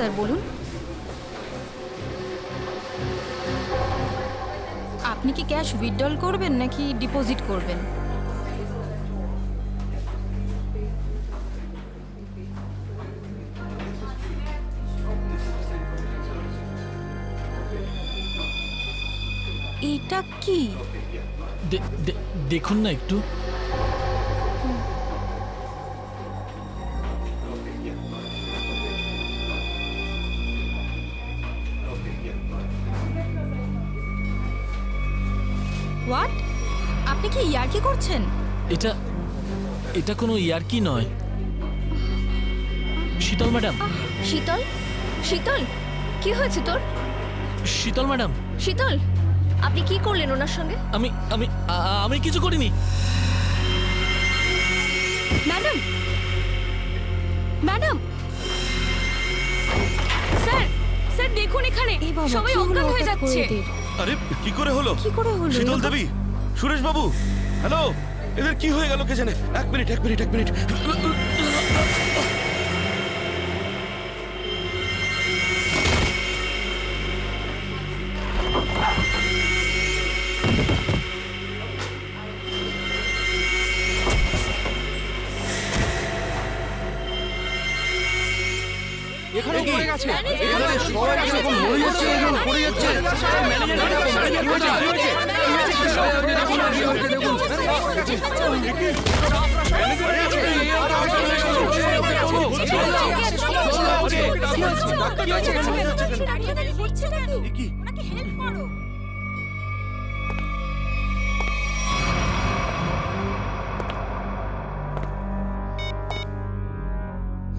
Sir বলুন। আপনি কি ক্যাশ উইথড্রল করবেন নাকি ডিপোজিট করবেন? এটা কি? দেখুন না একটু। হোয়াট? আপনি কি ইয়ার্কি করছেন? এটা এটা কোনো ইয়ার্কি নয়। শীতল ম্যাডাম, শীতল, শীতল, কি হয়েছে তোর? শীতল ম্যাডাম, শীতল, আপনি কি করলেন ওনার সঙ্গে? আমি আমি আমি কিছু করিনি। ম্যাডাম, ম্যাডাম, স্যার, স্যার দেখুন এখানে এই বাবা, সবাই কি হলো অজ্ঞান হয়ে হঠাৎ করে যাচ্ছে। এদের? আরে কি করে হলো? কি করে হলো? শীতল দেবী, সুরেশ বাবু, হ্যালো, এদের কি হয়ে গেল কে জানে? এক মিনিট। এখানে পড়ে গেছে, এখানে সবাই এরকম মরে যাচ্ছে, এরকম পড়ে যাচ্ছে।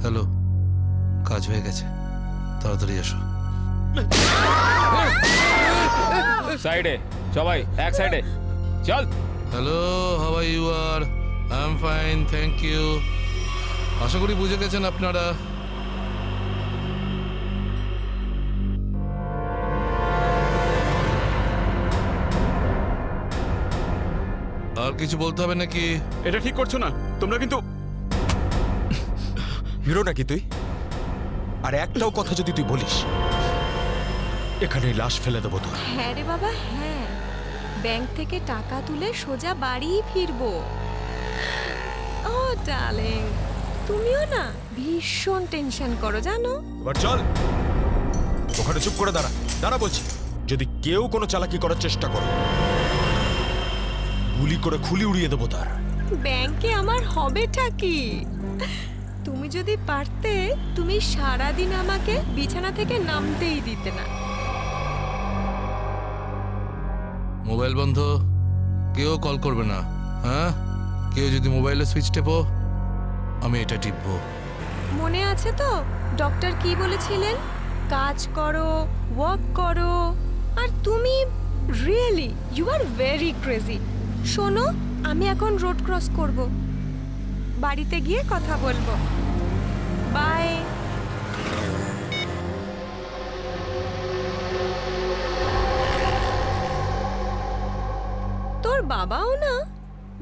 হ্যালো, কাজ হয়ে গেছে, তাড়াতাড়ি এসো। সাইডে সবাই, এক সাইডে চল। Hello, how are you? R I am fine, thank you. আশা করি বুঝে গেছেন আপনারা। আর কিছু বলতে হবে নাকি? এটা ঠিক করছো না তোমরা, কিন্তু হিরো নাকি তুই? আর একটাও কথা যদি তুই বলিস, এখানে লাশ ফেলে দেবো তোর। হ্যাঁ রে বাবা, হ্যাঁ, ব্যাংক থেকে টাকা তুলে সোজা বাড়ি ফিরবো। ও ডার্লিং, তুমিও না ভীষণ টেনশন করো জানো। এবার চল, ওখানে চুপ করে দাঁড়া, দাঁড়া বলছি। যদি কেউ কোনো চালাকি করার চেষ্টা করো, গুলি করে খুলি উড়িয়ে দেবো তার। ব্যাংকে আমার হবেটা কি? তুমি যদি পারতে, তুমি সারাদিন আমাকে বিছানা থেকে নামতেই দিতে না। মোবাইল বন্ধ, কেউ কল করবে না। হ্যাঁ, কেউ যদি মোবাইলে সুইচ টেপো, আমি এটা টিপবো। মনে আছে তো ডক্টর কি বলেছিলেন? কাজ করো, ওয়ার্ক করো। আর তুমি really you are very crazy. শোনো, আমি এখন রোড ক্রস করব, বাড়িতে গিয়ে কথা বলবো। বাই। তোর বাবাও না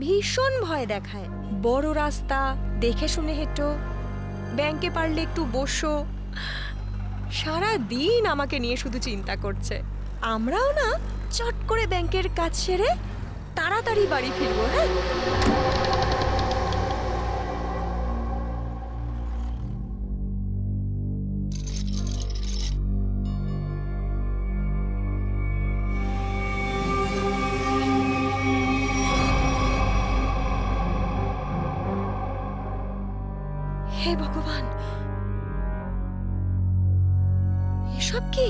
ভীষণ ভয় দেখায়। বড় রাস্তা দেখে শুনে হেঁটো, ব্যাংকে পারলে একটু বসো। সারা দিন আমাকে নিয়ে শুধু চিন্তা করছে। আমরাও না চট করে ব্যাংকের কাজ সেরে তাড়াতাড়ি বাড়ি ফিরবো। হ্যাঁ, হে ভগবান, এসব কি?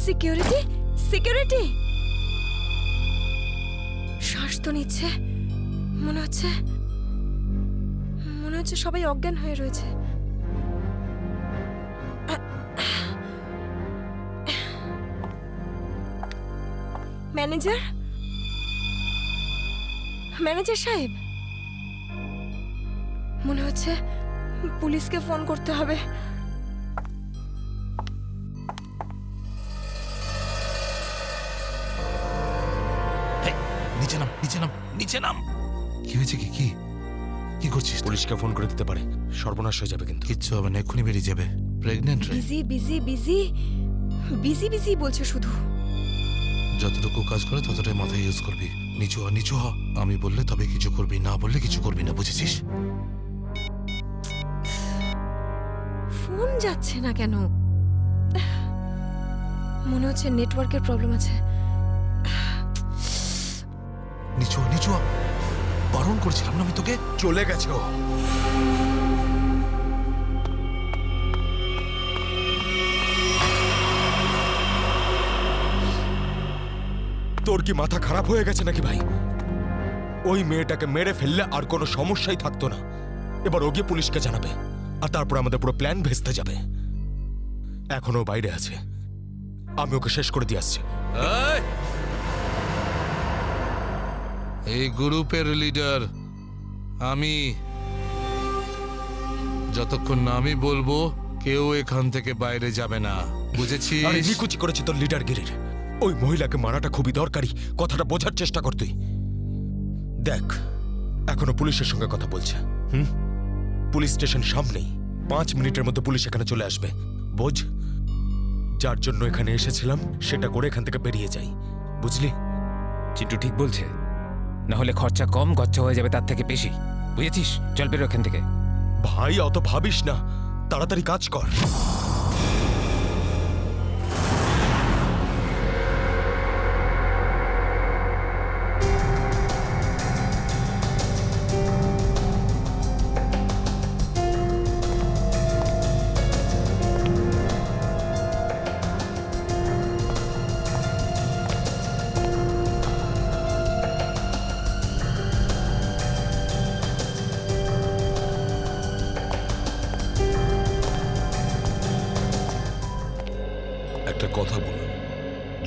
Security, security. শ্বাস তো নিচ্ছে, মনে হচ্ছে সবাই অজ্ঞান হয়ে রয়েছে। ম্যানেজার, ম্যানেজার সাহেব, মনে হচ্ছে পুলিশকে ফোন করতে হবে। নিচে নাম, নিচে নাম। নিচে নাম। কি হয়েছে? কি কি কি করছিস? পুলিশকে ফোন করে দিতে পারে, সর্বনাশ হয়ে যাবে কিন্তু। কিচ্ছু হবে না, এক্ষুনি বেরিয়ে যাবে। প্রেগনেন্ট রে। Busy busy busy busy busy বলছে শুধু। যতটুকু কাজ করে ততটাই মাথায় ইউজ করবি। নিচু হ, নিচু হ। আমি বললে তবে কিছু করবি, না বললে কিছু করবি না, বুঝেছিস? ফোন যাচ্ছে না কেন? মনে হচ্ছে নেটওয়ার্কের প্রবলেম আছে। নিচু হ, নিচু হ। বারণ করছিলাম না আমি তোকে? চলে গেছে ও। তোর কি মাথা খারাপ হয়ে গেছে নাকি ভাই? ওই মেয়েটাকে মেরে ফেললে আর কোনো সমস্যাই থাকতো না। এবার ও গিয়ে পুলিশকে জানাবে, আর তারপর আমাদের পুরো প্ল্যান ভেস্তে যাবে। এখনো বাইরে আছে, আমি ওকে শেষ করে দিয়ে আসছি। এই গ্রুপের লিডার আমি। যতক্ষণ না আমি বলবো কেউ এখান থেকে বাইরে যাবে না, বুঝেছিস? আরে নিকুচি করেছি তোর লিডারগিরির। ওই মহিলাকে মারাটা খুবই দরকারি, কথাটা বোঝার চেষ্টা কর তুই। দেখ, এখনো পুলিশের সঙ্গে কথা বলছে। পুলিশ স্টেশন সামনেই, 5 মিনিটের মধ্যে পুলিশ এখানে চলে আসবে। বোঝ, যার জন্য এখানে এসেছিলাম সেটা করে এখান থেকে বেরিয়ে যাই, বুঝলি? চিন্টু ঠিক বলছে, না হলে খরচা কম গচ্চা হয়ে যাবে তার থেকে বেশি, বুঝেছিস? চল বেরো এখান থেকে। ভাই অত ভাবিস না, তাড়াতাড়ি কাজ কর। একটা কথা বলুন,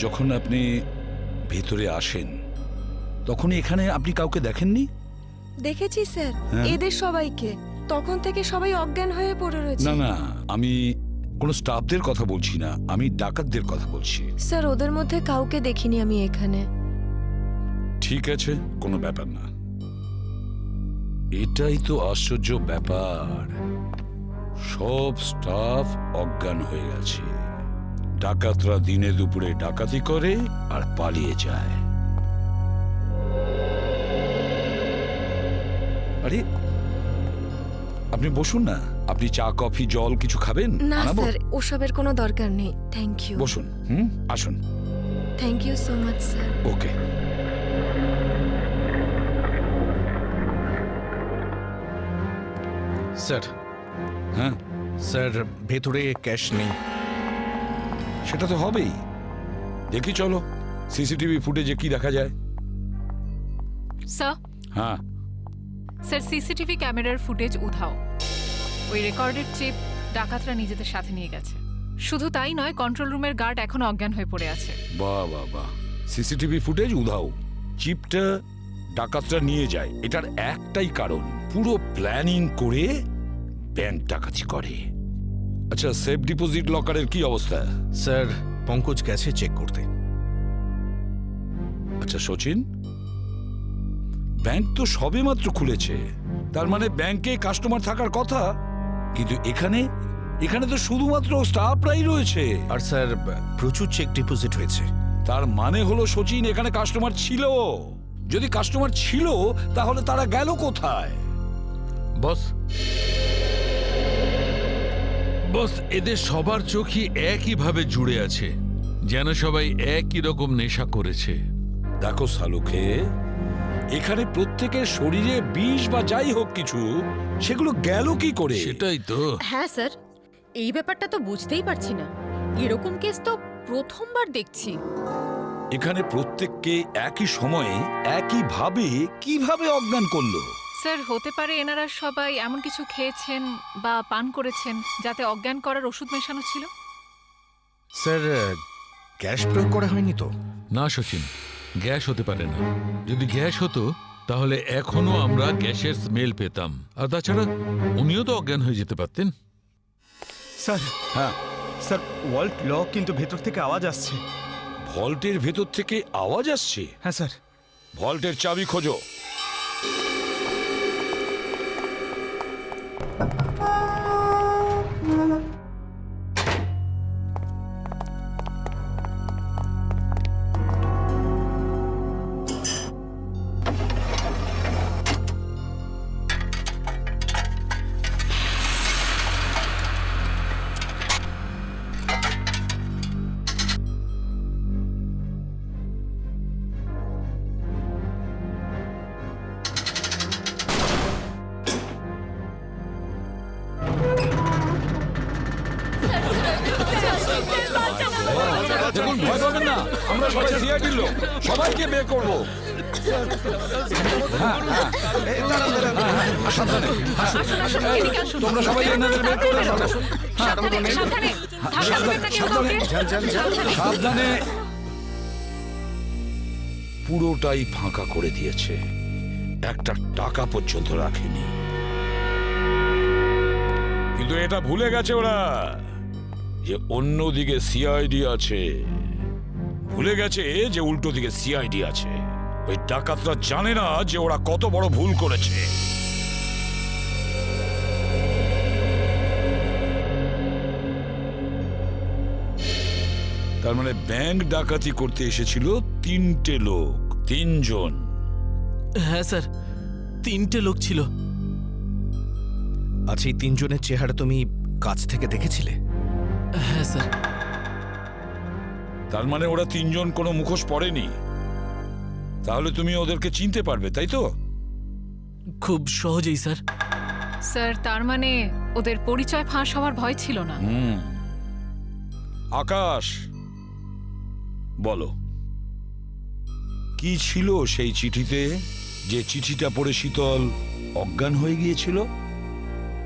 যখন আপনি ভিতরে আসেন তখন এখানে আপনি কাউকে দেখেননি? দেখেছি স্যার, হ্যাঁ। এদের সবাইকে। তখন থেকে সবাই অজ্ঞান হয়ে পড়ে রয়েছে। না না, আমি কোনো স্টাফদের কথা বলছি না, আমি ডাকাতদের কথা বলছি। স্যার, ওদের মধ্যে কাউকে দেখিনি আমি এখানে। ঠিক আছে, কোনো ব্যাপার না। এটাই তো আশ্চর্য ব্যাপার, সব স্টাফ অজ্ঞান হয়ে গেছে। ডাকাতরা দিনে দুপুরে ডাকাতি করে আর পালিয়ে যায়। আরে আপনি বসুন না, আপনি চা কফি জল কিছু খাবেন? না আনাবো? স্যার, ওসবের কোনো দরকার নেই। Thank you. বসুন, আসুন। Thank you so much sir. Okay. Sir, হ্যাঁ, স্যার ভেতরে ক্যাশ নেই। সেটা তো হবেই। দেখি চলো সিসিটিভি ফুটেজে কি দেখা যায়। স্যার হ্যাঁ, স্যার সিসিটিভি ক্যামেরার ফুটেজ উধাও। ওই রেকর্ডেড চিপ ডাকাতরা নিজেদের সাথে নিয়ে গেছে। শুধু তাই নয়, কন্ট্রোল রুমের গার্ড এখনো অজ্ঞান হয়ে পড়ে আছে। বাহ বাহ বাহ, সিসিটিভি ফুটেজ উধাও, চিপটা ডাকাতরা নিয়ে যায়, এটার একটাই কারণ, পুরো প্ল্যানিং করে ব্যাংক ডাকাতি করে। আচ্ছা, সেফ ডিপোজিট লকারের কি অবস্থা? স্যার, পঙ্কজ গেছে চেক করতে। আচ্ছা সচিন, ব্যাংক তো সবেমাত্র খুলেছে, তার মানে ব্যাংকে কাস্টমার থাকার কথা, কিন্তু এখানে এখানে তো শুধুমাত্র স্টাফরাই রয়েছে। আর স্যার, প্রচুর চেক ডিপোজিট হয়েছে। তার মানে হলো সচিন, এখানে কাস্টমার ছিল। যদি কাস্টমার ছিল তাহলে তারা গেল কোথায়? বস, বস, এদের সবার চোখই একইভাবে জুড়ে আছে, যেন সবাই একই রকম নেশা করেছে। দেখো সালুকে, এখানে প্রত্যেকের শরীরে বিষ বা যাই হোক কিছু, সেগুলো গেল কি করে? সেটাই তো। হ্যাঁ স্যার, এই ব্যাপারটা তো বুঝতেই পারছি না। এরকম কেস তো প্রথমবার দেখছি। এখানে প্রত্যেককে একই সময়ে একইভাবে কিভাবে অজ্ঞান করলো? স্যার, হতে পারে এনারা সবাই এমন কিছু খেয়েছেন বা পান করেছেন যাতে অজ্ঞান করার ওষুধ মেশানো ছিল। স্যার, গ্যাস প্রয়োগ করা হয়নি তো? না সচিন, গ্যাস হতে পারে না। যদি গ্যাস হতো তাহলে এখনো আমরা গ্যাসের স্মেল পেতাম। আর তাছাড়া উনিও তো অজ্ঞান হয়ে যেতে পারতেন। স্যার, হ্যাঁ, স্যার ওয়াল্ট লক, কিন্তু ভেতর থেকে আওয়াজ আসছে। ভল্টের ভেতর থেকে আওয়াজ আসছে? হ্যাঁ স্যার। ভল্টের চাবি খোঁজো। আসুন, ভয় পাবেন না, আমরা সবাই সিআইডির লোক, সবাইকে বের করবো। সাবধানে, এদিকে আসুন। তোমরা সবাই এনাদের বের করে ফেলো। সাবধানে, সাবধানে। ধাক্কা দেবেন না কেউ কাউকে। সাবধানে। পুরোটাই ফাঁকা করে দিয়েছে, একটা টাকা পর্যন্ত রাখেনি। কিন্তু এটা ভুলে গেছে ওরা যে অন্যদিকে সিআইডি আছে, ভুলে গেছে যে উল্টো দিকে সিআইডি আছে। ওই ডাকাতরা জানে না যে ওরা কত বড় ভুল করেছে। তার মানে ব্যাংক ডাকাতি করতে এসেছিল 3টে লোক, 3 জন। হ্যাঁ স্যার, 3টে লোক ছিল। আচ্ছা, এই 3 জনের চেহারা তুমি কাছ থেকে দেখেছিলে? হ্যাঁ স্যার। তার মানে ওরা 3 জন কোনো মুখোশ পরেনি। তাহলে তুমি ওদেরকে চিনতে পারবে, তাই তো? খুব সহজেই স্যার। স্যার, তার মানে ওদের পরিচয় ফাঁস হওয়ার ভয় ছিল না। আকাশ, বলো কি ছিল সেই চিঠিতে, যে চিঠিটা পড়ে শীতল অজ্ঞান হয়ে গিয়েছিল?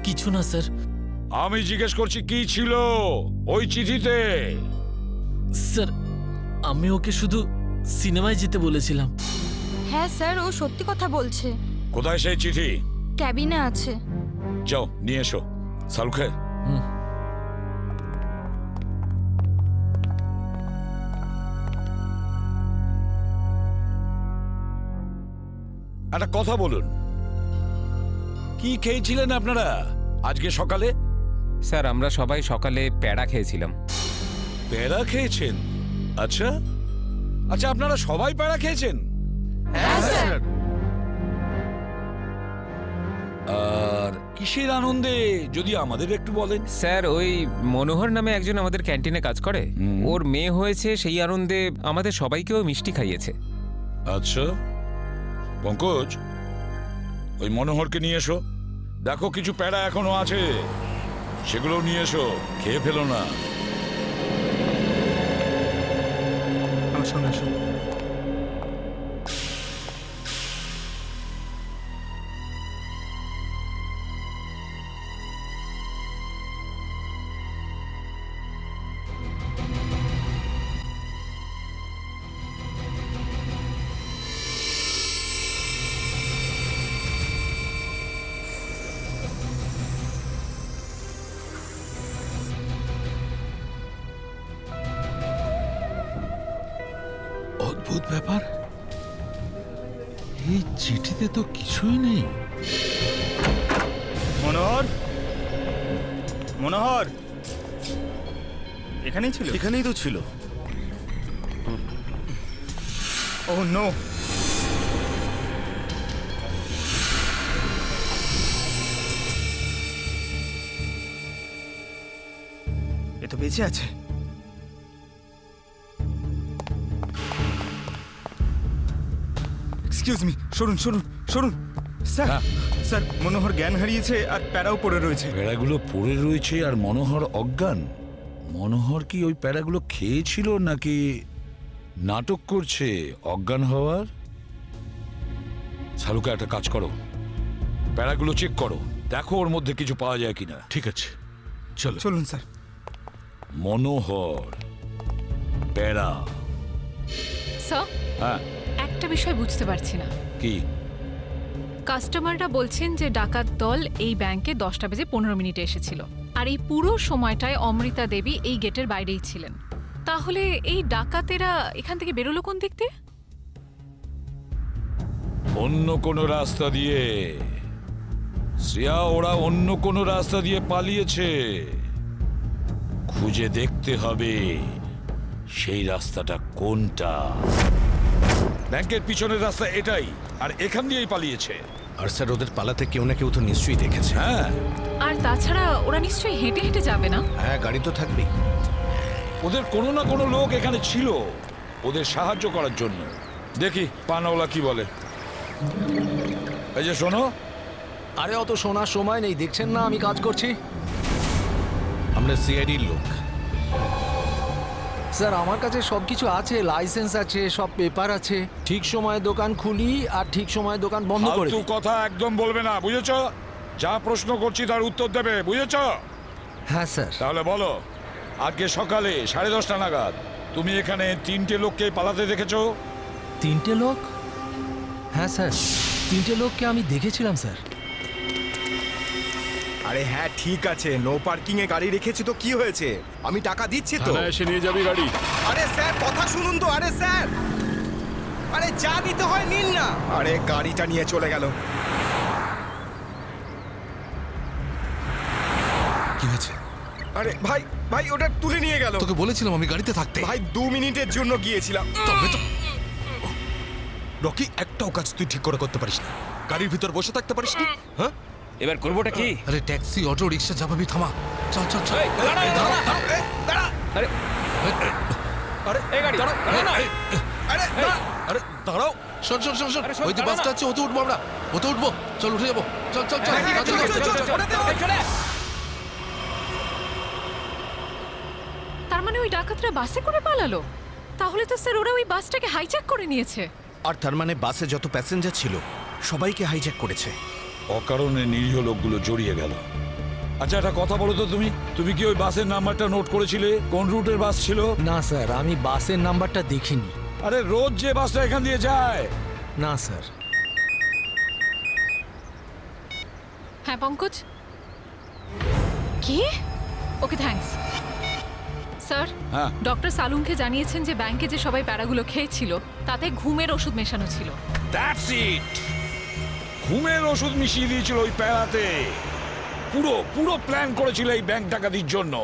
কিছু না স্যার। আমি জিজ্ঞেস করছি কি ছিল ওই চিঠিতে? স্যার, আমি ওকে শুধু সিনেমায় যেতে বলেছিলাম। হ্যাঁ স্যার, ও সত্যি কথা বলছে। কোথায় সেই চিঠি? ক্যাবিনে আছে। যাও নিয়ে এসো। সালুখে, একটা কথা বলুন, কি খেয়েছিলেন আপনারা আজকে সকালে? স্যার, আমরা সবাই সকালে প্যাড়া খেয়েছিলাম। প্যাড়া খেয়েছেন? আচ্ছা আচ্ছা, আপনারা সবাই প্যাড়া খেয়েছেন? হ্যাঁ স্যার। আর কিসের আনন্দে যদি আমাদের একটু বলেন? স্যার, ওই মনোহর নামে একজন আমাদের ক্যান্টিনে কাজ করে, ওর মেয়ে হয়েছে, সেই আনন্দে আমাদের সবাইকেও মিষ্টি খাইয়েছে। আচ্ছা পঙ্কজ, ওই মনোহরকে নিয়ে এসো। দেখো কিছু প্যাড়া এখনো আছে, সেগুলো নিয়ে এসো, খেয়ে ফেলো না। আসুন আসুন। অদ্ভুত ব্যাপার, এই চিঠিতে তো কিছুই নেই। মনোহর, মনোহর এখানেই ছিল? এখানেই তো ছিল। ও নো, এ তো বেঁচে আছে। এক্সকিউজ মি, সরুন সরুন সরুন। স্যার স্যার, মনোহর জ্ঞান হারিয়েছে আর প্যারাও পড়ে রয়েছে। প্যাড়াগুলো পড়ে রয়েছে আর মনোহর অজ্ঞান। মনোহর কি ওই প্যাড়াগুলো খেয়েছিল নাকি নাটক করছে অজ্ঞান হওয়ার? শালুকা, একটা কাজ করো, প্যাড়াগুলো চেক করো, দেখো ওর মধ্যে কিছু পাওয়া যায় কিনা। ঠিক আছে, চলো। চলুন স্যার। মনোহর, প্যাড়া। স্যার, হ্যাঁ, একটা বিষয় বুঝতে পারছি না। কি? কাস্টমাররা বলছেন যে ডাকাত দল এই ব্যাংকে 10টা বেজে 15 মিনিটে এসেছিল, আর এই পুরো সময়টায় অমৃতা দেবী এই গেটের বাইরেই ছিলেন। তাহলে এই ডাকাতেরা এখান থেকে বেরোলো কোন দিক দিয়ে? অন্য কোনো রাস্তা দিয়ে। শ্রেয়া, ওরা অন্য কোনো রাস্তা দিয়ে পালিয়েছে। খুঁজে দেখতে হবে সেই রাস্তাটা কোনটা। ব্যাংকের পিছনের রাস্তা এটাই, আর এখান দিয়েই পালিয়েছে। আর স্যার, ওদের পালাতে কেউ না কেউ তো নিশ্চয়ই দেখেছে। হ্যাঁ, আর তাছাড়া ওরা নিশ্চয়ই হেঁটে হেঁটে যাবে না? হ্যাঁ, গাড়ি তো থাকবেই। ওদের কোনো না কোনো লোক এখানে ছিল ওদের সাহায্য করার জন্য। দেখি পানাওয়ালা কি বলে। এই যে শোনো। আরে অত শোনার সময় নেই, দেখছেন না আমি কাজ করছি। আমরা সিআইডির লোক। স্যার আমার কাছে সব কিছু আছে, লাইসেন্স আছে, সব পেপার আছে। ঠিক সময়ে দোকান খুলি আর ঠিক সময়ে দোকান বন্ধ করে ফালতু দিই। কথা একদম বলবে না, বুঝেছো? যা প্রশ্ন করছি তার উত্তর দেবে, বুঝেছো? হ্যাঁ স্যার। তাহলে বলো, আজকে সকালে 10:30 নাগাদ তুমি এখানে 3টে লোককে পালাতে দেখেছো? 3টে লোক? হ্যাঁ স্যার, 3টে লোককে আমি দেখেছিলাম স্যার। আরে হ্যাঁ ঠিক আছে, নো পার্কিং এ গাড়ি রেখেছি তো কি হয়েছে? আমি টাকা দিচ্ছি তো। এসে নিয়ে যাবি গাড়ি। আরে স্যার কথা শুনুন তো, আরে স্যার, আরে যা নিতে হয় নিন না। আরে গাড়িটা নিয়ে চলে গেল। কি হয়েছে? আরে ভাই ভাই ওটা তুলে নিয়ে গেল। তোকে বলেছিলাম আমি গাড়িতে থাকতে। ভাই 2 মিনিটের জন্য গিয়েছিলাম। তবে তো রকি, একটাও কাজ তুই ঠিক করে করতে পারিস না। গাড়ির ভিতর বসে থাকতে পারিস না? হ্যাঁ, এবার করবোটা কি? আরে ট্যাক্সি, অটো, রিক্সা যাবাবি, থামা। চল চল চল। আরে আরে এই গাড়ি দাঁড়াও, আরে দাঁড়াও। শোন শোন শোন শোন, আরে শোন, ওই যে দাঁড়া বাসটা না। আছে, ওতে উঠবো আমরা। ওতে উঠবো, চল উঠে যাবো। চল চল চল। তার মানে ওই ডাকাতরা বাসে করে পালালো? তাহলে তো স্যার ওরা ওই বাসটাকে হাইজ্যাক করে নিয়েছে। আর তার মানে বাসে যত প্যাসেঞ্জার ছিল সবাইকে হাইজ্যাক করেছে। অকারণে নিরীহ লোকগুলো জড়িয়ে গেল। আচ্ছা একটা কথা বলো তো, তুমি কি ওই বাসের নাম্বারটা নোট করেছিলে? কোন রুটের বাস ছিল? না স্যার, আমি বাসের নাম্বারটা দেখিনি। আরে রোজ যে বাসটা এখান দিয়ে যায়। না স্যার। হ্যাঁ পঙ্কজ, কি? Okay thanks sir. হ্যাঁ। ডক্টর সালুনকে জানিয়েছেন যে ব্যাংকে যে সবাই প্যারাগুলো খেয়েছিল তাতে ঘুমের ওষুধ মেশানো ছিল। That's it. ঘুমের ওষুধ মিশিয়ে দিয়েছিল ওই প্যারাতে। পুরো প্ল্যান করেছিল এই ব্যাংক ডাকাতির জন্য।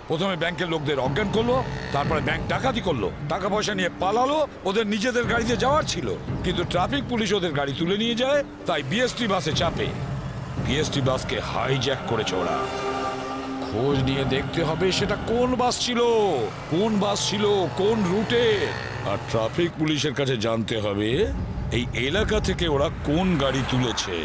প্রথমে ব্যাংকের লোকদের অজ্ঞান করলো, তারপরে ব্যাংক ডাকাতি করলো, টাকা পয়সা নিয়ে পালালো। ওদের নিজেদের গাড়িতে যাওয়ার ছিল, কিন্তু ট্রাফিক পুলিশ ওদের গাড়ি তুলে নিয়ে যায়, তাই বিএসটি বাসে চাপে। বিএসটি বাসকে হাইজ্যাক করেছে ওরা। খোঁজ নিয়ে দেখতে হবে সেটা কোন বাস ছিল, কোন রুটে। আর ট্রাফিক পুলিশের কাছে জানতে হবে এই এলাকা থেকে ওরা কোন গাড়ি তুলেছে।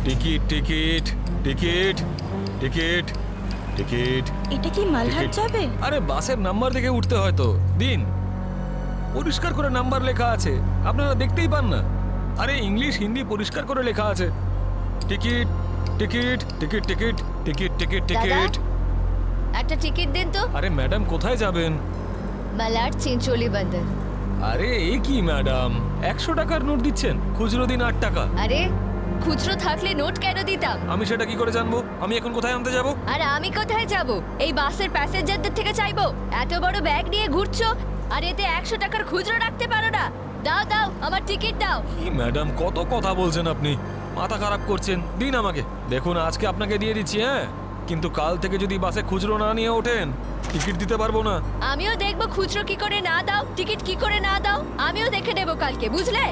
Ticket ticket ticket ticket ticket. এটা কি মালহাট যাবে? আরে বাসের নাম্বার দেখে উঠতে হয় তো। দিন, পরিষ্কার করে নাম্বার লেখা আছে, আপনারা দেখতেই পান না? আরে ইংলিশ হিন্দি পরিষ্কার করে লেখা আছে। Ticket ticket ticket ticket ticket ticket ticket. একটা টিকিট দিন তো। আরে ম্যাডাম কোথায় যাবেন? মালাড চিঞ্চোলি বন্দর। আরে এ কি ম্যাডাম, 100 টাকার নোট দিচ্ছেন, খুচরো দিন 8 টাকা। আরে খুচরো থাকলে নোট কেন দিতাম? আমি সেটা কি করে জানবো? আমি এখন কোথায় আনতে যাব? আর আমি কোথায় যাব? এই বাসের প্যাসেঞ্জারদের থেকে চাইবো? এত বড় ব্যাগ নিয়ে ঘুরছো আর এতে 100 টাকার খুচরো রাখতে পারো না? দাও দাও, আমার টিকিট দাও। কি ম্যাডাম, কত কথা বলছেন আপনি, মাথা খারাপ করছেন। দিন আমাকে। দেখুন আজকে আপনাকে দিয়ে দিচ্ছি, হ্যাঁ, কিন্তু কাল থেকে যদি বাসে খুচরো না নিয়ে ওঠেন টিকিট দিতে পারবো না। আমিও দেখবো খুচরো কি করে না দাও, টিকিট কি করে না দাও, আমিও দেখে নেব কালকে, বুঝলে?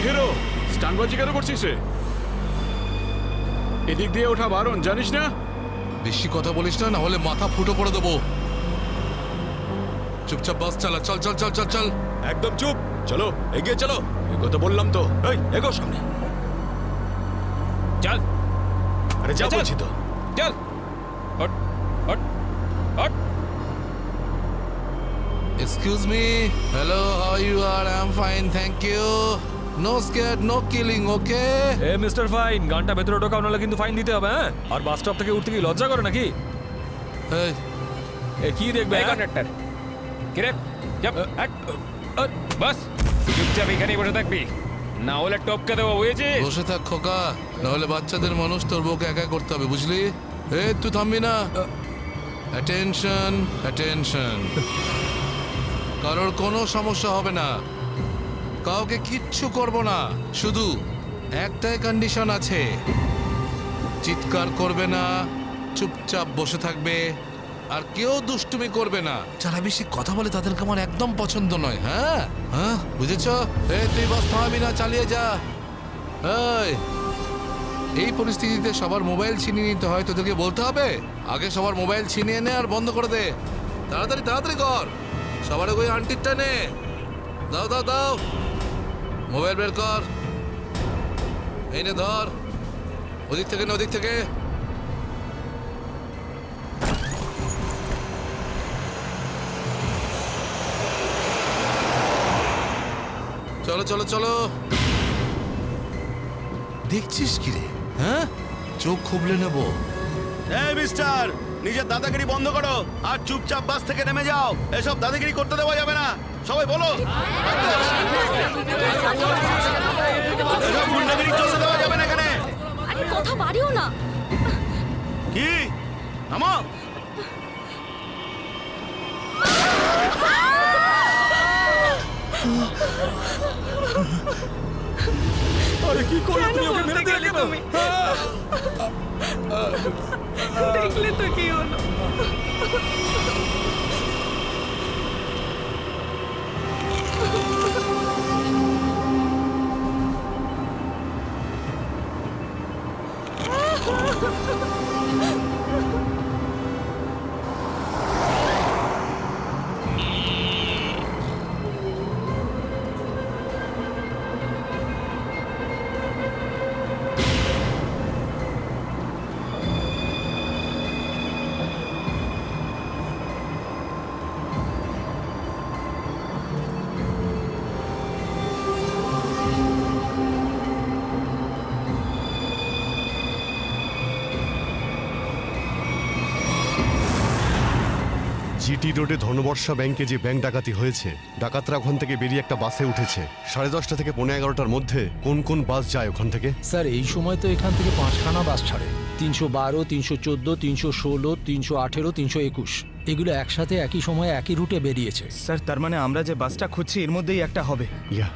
হিরো, স্টানবাজি কেন করছিস রে? এদিক দিয়ে ওঠা বারণ, জানিস না? বেশি কথা বলিস না, না হলে মাথা ফুটো করে দেবো। চুপচাপ বাস চালা। চল চল চল চল চল। একদম চুপ, চলো এগিয়ে চলো। এগো তো বললাম তো। এই এগো সামনে। চল। আরে যা বলছি তো। চল। Hot hot hot. Excuse me, hello, how you R? I am fine, thank you. No scare, no killing, okay? এ মিস্টার ফাইন, গানটা ভেতরে ঢোকাও, নাহলে কিন্তু ফাইন দিতে হবে। হ্যাঁ, আর বাস স্টপ থেকে উঠতে কি লজ্জা করে নাকি? এই, এ কি দেখবে? এই কন্ডাক্টর কিরে যাব বাস চুপচাপ এখানেই বসে থাকবি, না হলে টপকে দেবো, বুঝেছিস? বসে থাক খোকা, নাহলে বাচ্চাদের মানুষ তোর বউকে একা করতে হবে, বুঝলি? এই তুই থামবি না। Attention, attention. কারোর কোনো সমস্যা হবে না, কাউকে কিচ্ছু করব না, শুধু একটাই কন্ডিশন আছে, চিৎকার করবে না, চুপচাপ বসে থাকবে, আর কেউ দুষ্টুমি করবে না। যারা বেশি কথা বলে তাদেরকে আমার একদম পছন্দ নয়। হ্যাঁ হ্যাঁ, বুঝেছ? তুই বাস থামাবি না, চালিয়ে যা। এই পরিস্থিতিতে সবার মোবাইল ছিনিয়ে নিতে হয়, তোদেরকে বলতে হবে আগে সবার মোবাইল ছিনিয়ে নে আর বন্ধ করে দে। তাড়াতাড়ি তাড়াতাড়ি কর, সবার ওই আন্টিরটা নে। দাও দাও দাও, মোবাইল বের কর, এই নে ধর, ওদিক থেকে না ওদিক থেকে। চলো চলো চলো। দেখছিস কি রে? হ্যাঁ, চোখ খুবলে নেবো। এই মিস্টার, নিজের দাদাগিরি বন্ধ করো আর চুপচাপ বাস থেকে নেমে যাও। এসব দাদাগিরি করতে দেওয়া যাবে না, সবাই বলো। এসব গুন্ডাগিরি চলতে দেওয়া যাবে না এখানে। আরে কথা বাড়িও না। কি নামো। আরে কি করলে তুমি? ওকে মেরে দিলে কেন? দেখলে তো কি হলো। জিটি রোডে ধনবর্ষা ব্যাংকে যে ব্যাংক ডাকাতি হয়েছে, ডাকাতরা ওখান থেকে বেরিয়ে একটা বাসে উঠেছে 10:30 থেকে 11:30টার মধ্যে। কোন কোন বাস যায় ওখান থেকে? স্যার এই সময় তো এখান থেকে 5খানা বাস ছাড়ে, 312, 314, 316, 318, 321। এগুলো একসাথে একই সময়ে একই রুটে বেরিয়েছে। স্যার, তার মানে আমরা যে বাসটা খুঁজছি এর মধ্যেই একটা হবে। ইয়া,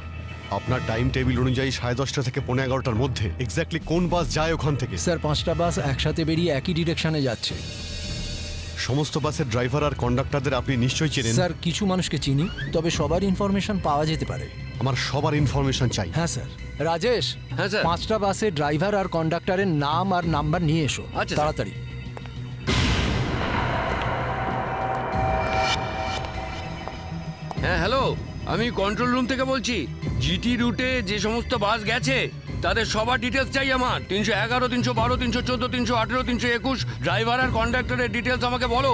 আপনার টাইম টেবিল অনুযায়ী 10:30 থেকে 11:30টার মধ্যে এক্স্যাক্টলি কোন বাস যায় ওখান থেকে? স্যার 5টা বাস একসাথে বেরিয়ে একই ডিরেকশনে যাচ্ছে। সমস্ত বাসের ড্রাইভার আর কন্ডাক্টরদের আপনি নিশ্চয়ই চেনেন? স্যার কিছু মানুষকে চিনি, তবে সবার ইনফরমেশন পাওয়া যেতে পারে। আমার সবার ইনফরমেশন চাই। হ্যাঁ স্যার। রাজেশ, হ্যাঁ স্যার। 5টা বাসের ড্রাইভার আর কন্ডাক্টরের নাম আর নাম্বার নিয়ে এসো। আচ্ছা, তাড়াতাড়ি। হ্যাঁ হ্যালো, আমি কন্ট্রোল রুম থেকে বলছি। জিটি রুটে যে সমস্ত বাস গেছে তাদের সবার ডিটেলস চাই আমার। 311, 312, 314, 318, 321 ড্রাইভার আর কন্ডাক্টরের ডিটেলস আমাকে বলো।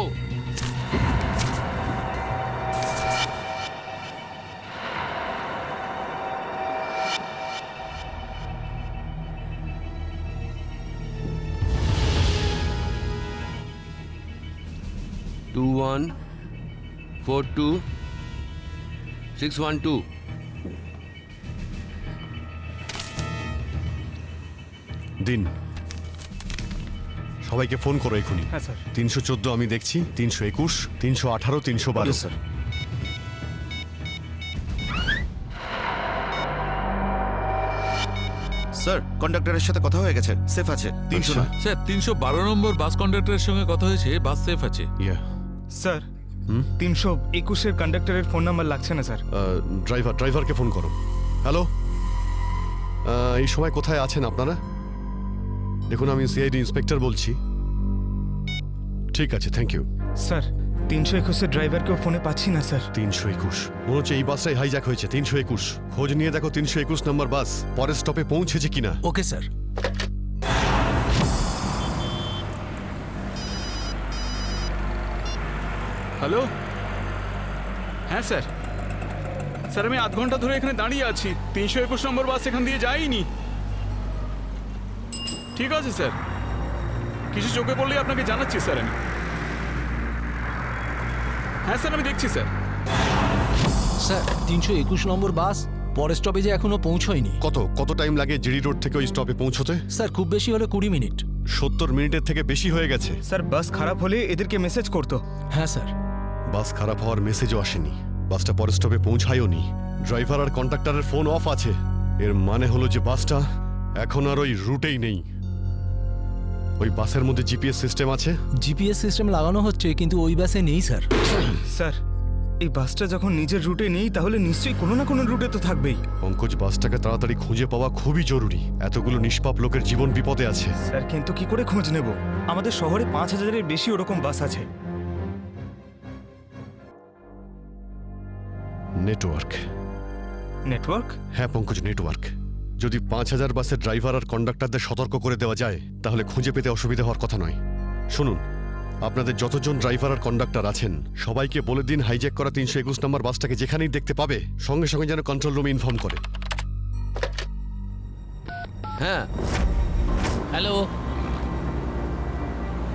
টু 1 4 2 612। দিন, সবাইকে ফোন করো এখনই। হ্যাঁ স্যার। 314 আমি দেখছি, 321, 318, 312। স্যার। স্যার, কন্ডাক্টরের সাথে কথা হয়ে গেছে, সেফ আছে। 300 না। স্যার 312 নম্বর বাস কন্ডাক্টরের সঙ্গে কথা হয়েছে, বাস সেফ আছে। ইয়া, স্যার 321-এর কন্ডাক্টরের ফোন নাম্বার লাগছে না স্যার। ড্রাইভারকে ফোন করো। হ্যালো, এই সময় কোথায় আছেন আপনারা? দেখুন, আমি সিআইডি ইন্সপেক্টর বলছি। ঠিক আছে, থ্যাংক ইউ। স্যার 321-এর ড্রাইভারকেও ফোনে পাচ্ছি না স্যার। 321 মনে হচ্ছে এই বাসটাই হাইজ্যাক হয়েছে। 321 খোঁজ নিয়ে দেখো 321 নম্বর বাস পরের স্টপে পৌঁছেছে কিনা। Okay sir. হ্যালো হ্যাঁ স্যার, স্যার আমি আধ ঘন্টা ধরে এখানে দাঁড়িয়ে আছি, 321 নম্বর বাস এখান দিয়ে যায়নি। ঠিক আছে স্যার, কিছু চোখে পড়লেই আপনাকে জানাচ্ছি স্যার আমি। হ্যাঁ স্যার, আমি দেখছি স্যার। স্যার 321 নম্বর বাস পরের স্টপেজে এখনো পৌঁছয়নি। কত টাইম লাগে জিডি রোড থেকে ওই স্টপে পৌঁছতে? স্যার খুব বেশি হলে 20 মিনিট। 70 মিনিটের থেকে বেশি হয়ে গেছে। স্যার বাস খারাপ হলে এদেরকে মেসেজ করতো। হ্যাঁ স্যার। বাস খারাপ হওয়ার মেসেজও আসেনি, বাসটা পরের স্টপে পৌঁছায়ও নি, ড্রাইভার আর কন্ডাক্টরের ফোন অফ আছে। এর মানে হলো যে বাসটা এখন আর ওই রুটেই নেই। ওই বাসের মধ্যে জিপিএস সিস্টেম আছে? জিপিএস সিস্টেম লাগানো হচ্ছে, কিন্তু ওই বাসে নেই স্যার। স্যার এই বাসটা যখন নিজের রুটে নেই তাহলে নিশ্চয়ই কোনো না কোনো রুটে তো থাকবেই। পঙ্কজ, বাসটাকে তাড়াতাড়ি খুঁজে পাওয়া খুবই জরুরি, এতগুলো নিষ্পাপ লোকের জীবন বিপদে আছে। স্যার কিন্তু কি করে খোঁজ নেব? আমাদের শহরে 5000-এর বেশি ওরকম বাস আছে। নেটওয়ার্ক। নেটওয়ার্ক? হ্যাঁ পঙ্কজ, নেটওয়ার্ক। যদি 5000 বাসের ড্রাইভার আর কন্ডাক্টরদের সতর্ক করে দেওয়া যায় তাহলে খুঁজে পেতে অসুবিধা হওয়ার কথা নয়। শুনুন, আপনাদের যতজন ড্রাইভার আর কন্ডাক্টর আছেন সবাইকে বলে দিন হাইজ্যাক করা 321 নম্বর বাসটাকে যেখানেই দেখতে পাবে সঙ্গে সঙ্গে যেন কন্ট্রোল রুমে ইনফর্ম করে। হ্যাঁ হ্যালো,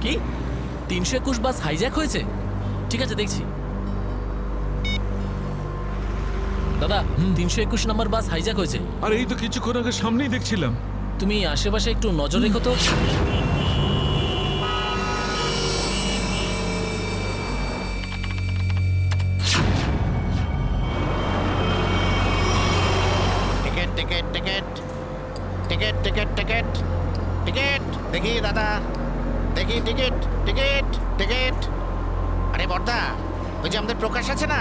কি 321 বাস হাইজ্যাক হয়েছে? ঠিক আছে দেখছি। দাদা 321 নম্বর বাস হাইজ্যাক হয়েছে। আর এই তো কিছুক্ষণ আগে সামনেই দেখছিলাম। তুমি আশেপাশে একটু নজর রেখো তো। Ticket ticket ticket ticket ticket ticket ticket দেখি দাদা, দেখি টিকিট টিকিট টিকিট। আরে বর্দা, ওই যে আমাদের প্রকাশ আছে না,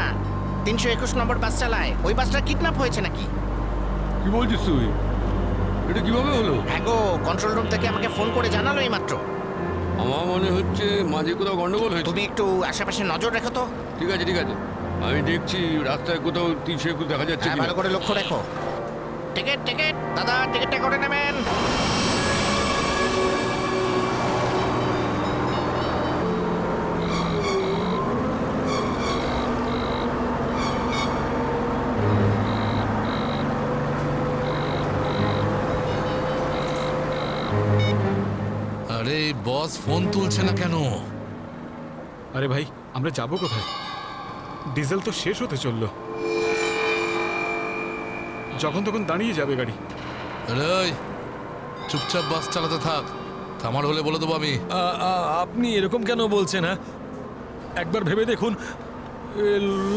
321 নম্বর বাস চালায়, ওই বাসটা কিডন্যাপ হয়েছে নাকি? কি বলছিস তুই? এটা কিভাবে হলো? হ্যাঁ গো, কন্ট্রোল রুম থেকে আমাকে ফোন করে জানালো এই মাত্র। আমার মনে হচ্ছে মাঝে কোথাও গন্ডগোল হয়েছে। তুমি একটু আশেপাশে নজর রেখো তো। ঠিক আছে ঠিক আছে, আমি দেখছি রাস্তায় কোথাও 321 দেখা যাচ্ছে হ্যাঁ, কিনা। ভালো করে লক্ষ্য রেখো। টিকিট টিকিট দাদা, টিকিটটা করে নেবেন। আরে বস ফোন তুলছে না কেন? আরে ভাই, আমরা যাব কোথায়? ডিজেল তো শেষ হতে চললো, যখন তখন দাঁড়িয়ে যাবে গাড়ি। আরে ওই, চুপচাপ বাস চালাতে থাক, থামার হলে বলে দেবো আমি। আপনি এরকম কেন বলছেন? হ্যাঁ, একবার ভেবে দেখুন এ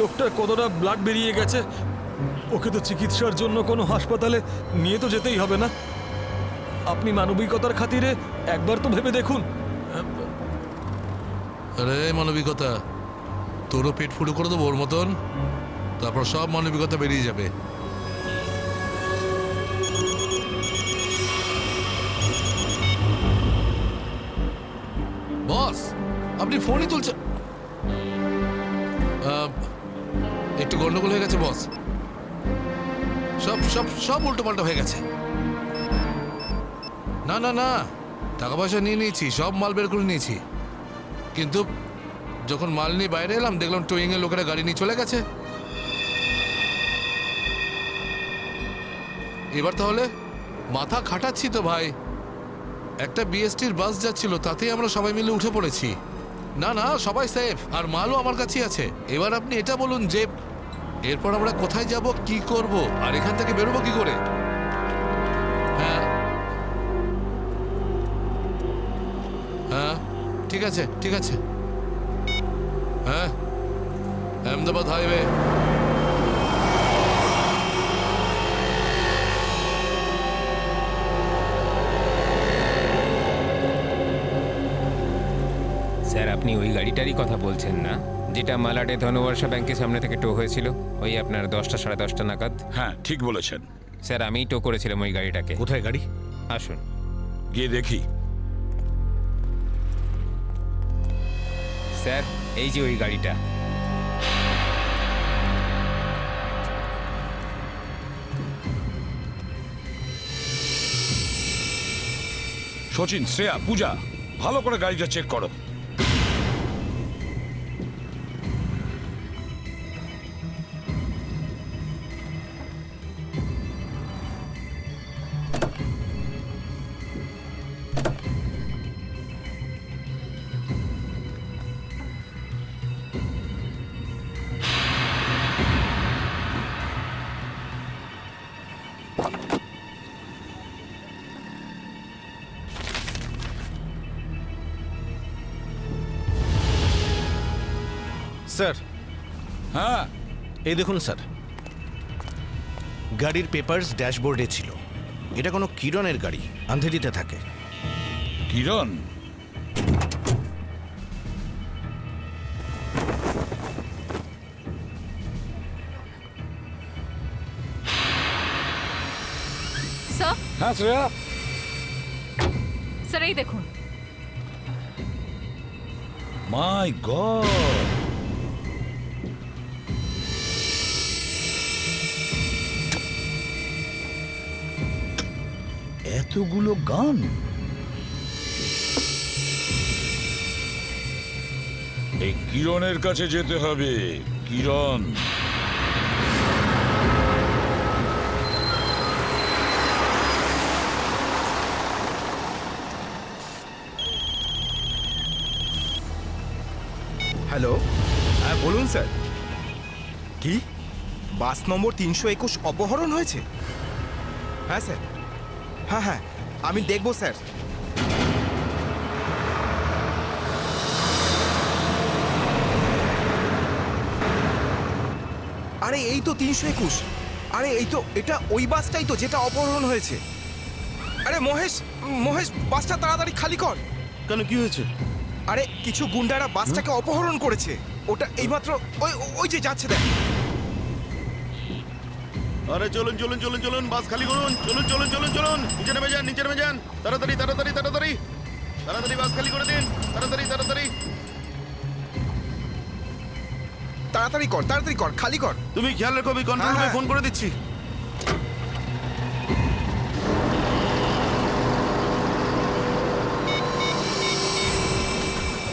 লোকটার কতটা ব্লাড বেরিয়ে গেছে। ওকে তো চিকিৎসার জন্য কোনো হাসপাতালে নিয়ে তো যেতেই হবে না? আপনি মানবিকতার খাতিরে একবার তো ভেবে দেখুন। আরে মানবিকতা, তোরও পেট ফুটো করে দেবো ওর মতন, তারপর সব মানবিকতা বেরিয়ে যাবে। বস আপনি ফোনই তুলছেন? একটু গন্ডগোল হয়ে গেছে বস, সব সব সব উল্টো পাল্টা হয়ে গেছে। না না না, টাকা পয়সা নিয়ে নিয়েছি, সব মাল বের করে নিয়েছি, কিন্তু যখন মাল নিয়ে বাইরে এলাম দেখলাম টোয়িং এর লোকেরা গাড়ি নিয়ে চলে গেছে। এবার তাহলে মাথা খাটাচ্ছি তো ভাই। একটা বিএসটির বাস যাচ্ছিল, তাতেই আমরা সবাই মিলে উঠে পড়েছি। না না, সবাই সেফ, আর মালও আমার কাছেই আছে। এবার আপনি এটা বলুন যে এরপর আমরা কোথায় যাব, কি করব, আর এখান থেকে বেরোবো কি করে? হ্যাঁ হ্যাঁ, ঠিক আছে ঠিক আছে। হ্যাঁ, আহমেদাবাদ হাইওয়ে। স্যার আপনি ওই গাড়িটারই কথা বলছেন না, যেটা মালাডে ধনবর্ষা ব্যাংকের সামনে থেকে টো হয়েছিল ওই আপনার 10টা সাড়ে 10টা নাগাদ? হ্যাঁ ঠিক বলেছেন স্যার, আমিই টো করেছিলাম ওই গাড়িটাকে। কোথায় গাড়ি? আসুন গিয়ে দেখি। স্যার এই যে ওই গাড়িটা। সচিন, শ্রেয়া, পূজা, ভালো করে গাড়িটা চেক করো। স্যার, হ্যাঁ এই দেখুন স্যার, গাড়ির পেপারস ড্যাশবোর্ডে ছিল। এটা কোনো কিরণের গাড়ি, আন্ধেরিতে থাকে। কিরণ? স্যার, হ্যাঁ শ্রেয়া, স্যার এই দেখুন। মাই গড, এতগুলো গান! এই কিরণের কাছে যেতে হবে। কিরণ, হ্যালো, হ্যাঁ বলুন স্যার। কি বাস নম্বর 321 অপহরণ হয়েছে? হ্যাঁ স্যার, হ্যাঁ হ্যাঁ আমি দেখব স্যার। আরে এই তো 321। আরে এই তো, এটা ওই বাসটাই তো যেটা অপহরণ হয়েছে। আরে মহেশ, মহেশ বাসটা তাড়াতাড়ি খালি কর। কেন, কি হয়েছে? আরে কিছু গুন্ডারা বাসটাকে অপহরণ করেছে। ওটা এইমাত্র ওই ওই যে যাচ্ছে দেখ। আরে চলুন চলুন চলুন চলুন, বাস খালি করুন। চলুন চলুন চলুন চলুন, নিচে নেমে যান, নিচে নেমে যান। তাড়াতাড়ি তাড়াতাড়ি তাড়াতাড়ি তাড়াতাড়ি বাস খালি করে দিন। তাড়াতাড়ি তাড়াতাড়ি তাড়াতাড়ি কর, তাড়াতাড়ি কর, খালি কর। তুমি খেয়াল রেখো, আমি কন্ট্রোল রুমে ফোন করে দিচ্ছি।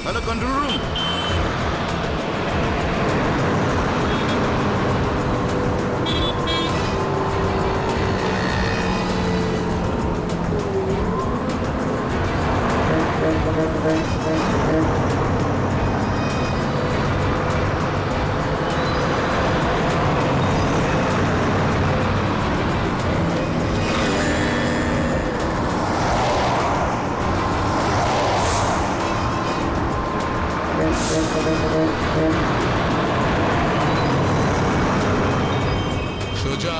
Hello control room. সোজা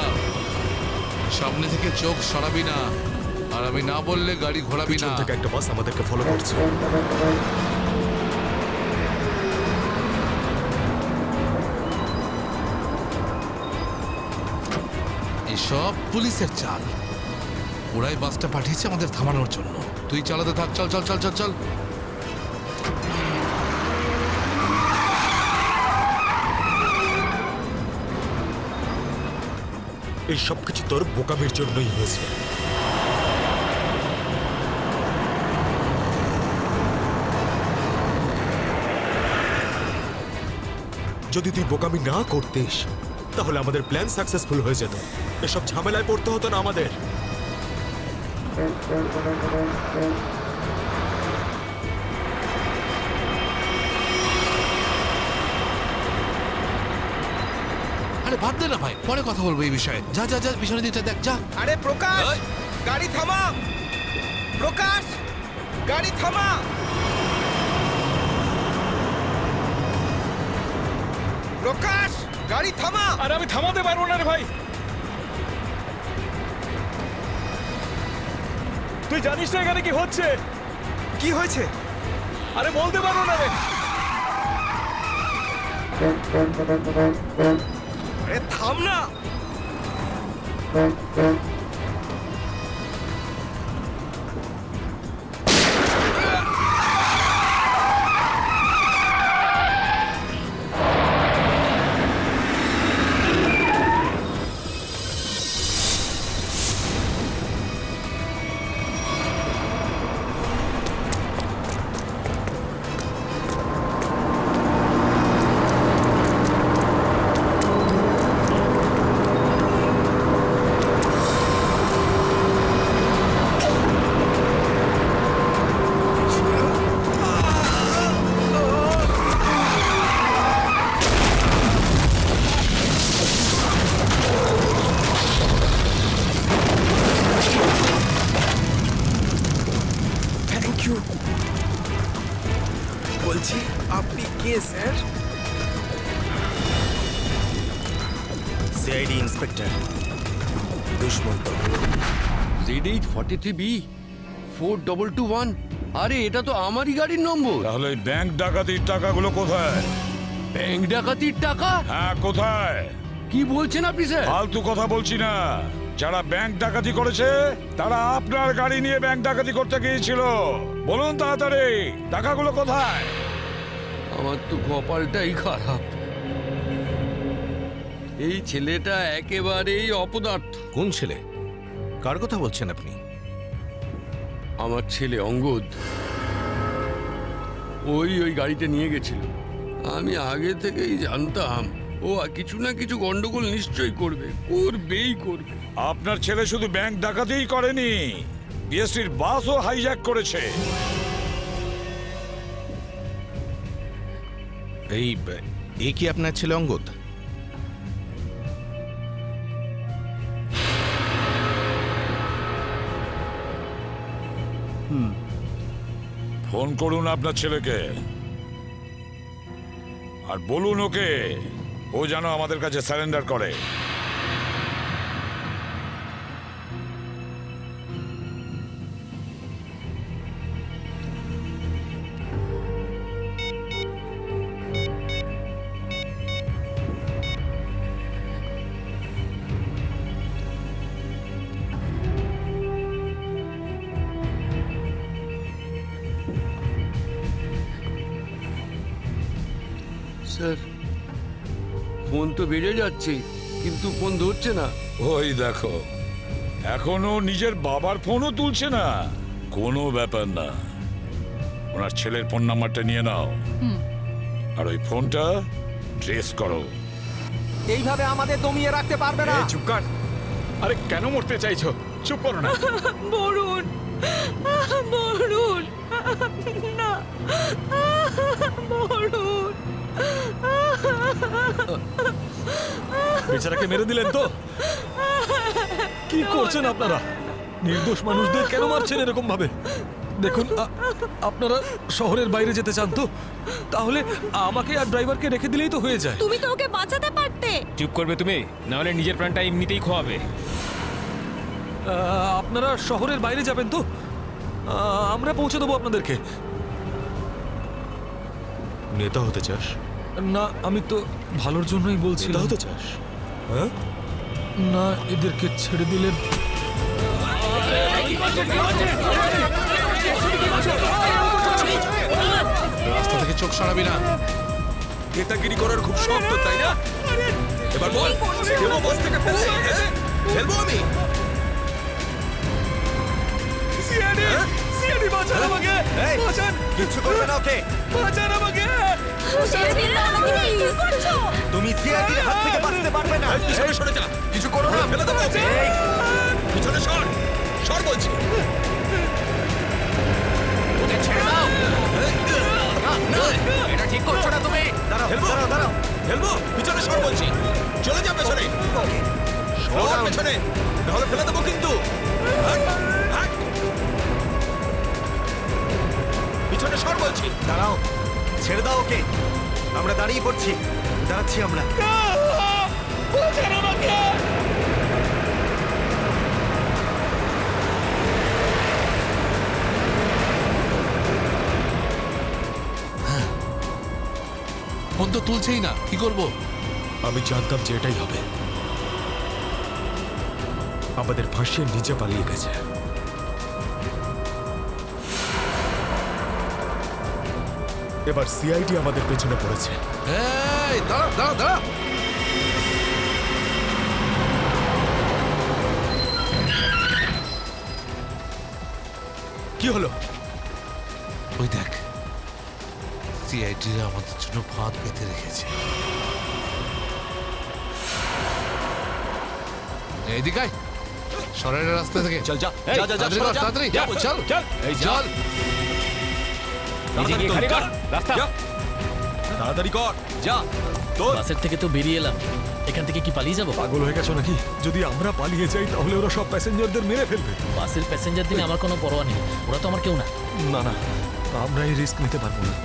সামনে থেকে চোখ সরাবি না, আর আমি না বললে গাড়ি ঘোরাবি না। থেকে একটা বাস আমাদেরকে ফলো করছে। এসব পুলিশের চাল। ওরাই বাসটা পাঠিয়েছে আমাদের থামানোর জন্য। তুই চালাতে থাক, চল চল চল চল চল। এই সব কিছু তোর বোকামির জন্যই হয়েছে। যদি তুই বোকামি না করতিস তাহলে আমাদের প্ল্যান সাকসেসফুল হয়ে যেত। এসব ঝামেলায় পড়তে হতো না আমাদের। আরে বাদ দে না ভাই, পরে কথা বলবো এই বিষয়ে। যা যা যা, পিছনে দিকটা দেখ, যা। আরে প্রকাশ, গাড়ি থামা। প্রকাশ, গাড়ি থামা। প্রকাশ, গাড়ি থামা। আরে আমি থামাতে পারবো না রে ভাই। তুই জানিস না এখানে কি হচ্ছে? কি হয়েছে? আরে বলতে পারবো না রে। আরে থাম না। বলছি আপনি কে sir? CID inspector Dushyant. Z843B 4221। আরে এটা তো আমারই গাড়ির নম্বর। তাহলে ওই ব্যাংক ডাকাতির টাকাগুলো কোথায়? ব্যাংক ডাকাতির টাকা? হ্যাঁ, কোথায়? কি বলছেন আপনি স্যার? ফালতু কথা বলছি না। যারা ব্যাংক ডাকাতি করেছে তারা আপনার গাড়ি নিয়ে ব্যাংক ডাকাতি করতে গিয়েছিল। বলুন তাড়াতাড়ি, টাকাগুলো কোথায়? আমার তো কপালটাই খারাপ। এই ছেলেটা একেবারেই অপদার্থ। কোন ছেলে? কার কথা বলছেন আপনি? আমার ছেলে অঙ্গদ। ওই গাড়িটা নিয়ে গেছিল। আমি আগে থেকেই জানতাম ও কিছু না কিছু গন্ডগোল নিশ্চয়ই করবেই করবে। আপনার ছেলে শুধু ব্যাংক ডাকাতিই করেনি, বিএসটির বাসও হাইজ্যাক করেছে। এই কি আপনার ছেলে অঙ্গদ? ফোন করুন আপনার ছেলেকে আর বলুন ওকে ও যেন আমাদের কাছে সারেন্ডার করে। স্যার, ফোন তো বেড়ে যাচ্ছে কিন্তু ফোন ধরছে না। ওই দেখো, এখনো নিজের বাবার ফোনও তুলছে না। কোনো ব্যাপার না, ওনার ছেলের ফোন নাম্বারটা নিয়ে নাও আর ওই ফোনটা ট্রেস করো। এইভাবে আমাদের দমিয়ে রাখতে পারবে না। চুপ কর। আরে কেন মরতে চাইছো? চুপ করো না। বরুণ, বরুণ, না, বরুণ। বেচারাকে মেরে দিলেন তো? কি করছেন আপনারা? নির্দোষ মানুষদের কেন মারছেন এরকম ভাবে? দেখুন, আপনারা শহরের বাইরে যেতে চান তো তাহলে আমাকে আর ড্রাইভারকে রেখে দিলেই তো হয়ে যায়। তুমি তো ওকে বাঁচাতে পারতে। চুপ করবে তুমি, না হলে নিজের প্রাণটা এমনিতেই খোয়াবে। আপনারা শহরের বাইরে যাবেন তো? আমরা পৌঁছে দেবো আপনাদেরকে। নেতা হতে চাস? না, আমি তো ভালোর জন্যই বলছি। নেতা হতে চাস? হ্যাঁ, না, এদেরকে ছেড়ে দিলে রাস্তা থেকে চোখ সরাবি না। নেতাগিরি করার খুব শখ তো, তাই না? এবার বল, দেবো বস থেকে ফেলে? ফেলবো আমি? সিআইডি বাঁচান আমাকে! বাঁচান! কিচ্ছু করবে না ওকে। বাঁচান আমাকে! তুমি সিআইডির হাত থেকে বাঁচতে পারবে না। পিছনে সরে যা, কিছু করো না, ফেলে দেবো ওকে। পিছনে সর, সর বলছি। ওকে ছেড়ে দাও। না, এটা ঠিক করছো না তুমি। দাঁড়াও, দাঁড়াও, দাঁড়াও। ফেলবো, পিছনে সর বলছি। চলে যা পেছনে। সর পেছনে, নাহলে ফেলে দেবো কিন্তু। হাট, হাট। পিছনে সর বলছি। দাঁড়াও, ছেড়ে দাও ওকে। আমরা দাঁড়িয়ে পড়ছি, দাঁড়াচ্ছি আমরা। ফোন তো তুলছেই না, কি করবো? আমি জানতাম যে এটাই হবে। আমাদের ফাঁসিয়ে নিচে পালিয়ে গেছে। এবার সিআইডি আমাদের পেছনে পড়েছে। এই দাঁড়া দাঁড়া দাঁড়া। কি হলো? ওই দেখ, সিআইডিরা আমাদের জন্য ফাঁদ পেতে রেখেছে। এইদিকে আয়, সরের রাস্তা থেকে। চল যা, যা, যা, তাড়াতাড়ি কর, তাড়াতাড়ি চল, এই চল। রাস্তা তাড়াতাড়ি কর, যা। তোর বাসের থেকে তো বেরিয়ে এলাম, এখান থেকে কি পালিয়ে যাবো? পাগল হয়ে গেছো নাকি? যদি আমরা পালিয়ে যাই তাহলে ওরা সব প্যাসেঞ্জারদের মেরে ফেলবে। বাসের প্যাসেঞ্জার দিনে আমার কোনো পরোয়া নেই, ওরা তো আমার কেউ না। না না, আমরা এই রিস্ক নিতে পারবো না।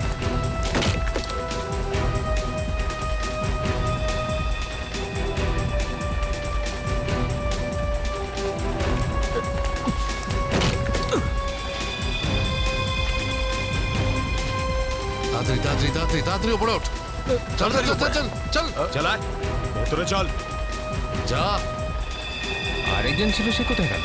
তাড়াতাড়ি তাড়াতাড়ি তাড়াতাড়ি তাড়াতাড়ি উপরে ওঠ চল চল চল চল চল চালায় ভেতরে চল যা আরেকজন ছিল, সে কোথায় গেল?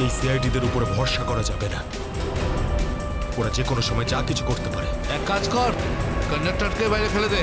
এই সিআইডিদের উপরে ভরসা করা যাবে না, ওরা যে কোনো সময় যা কিছু করতে পারে। এক কাজ কর, কন্ডাক্টরকে বাইরে ফেলে দে।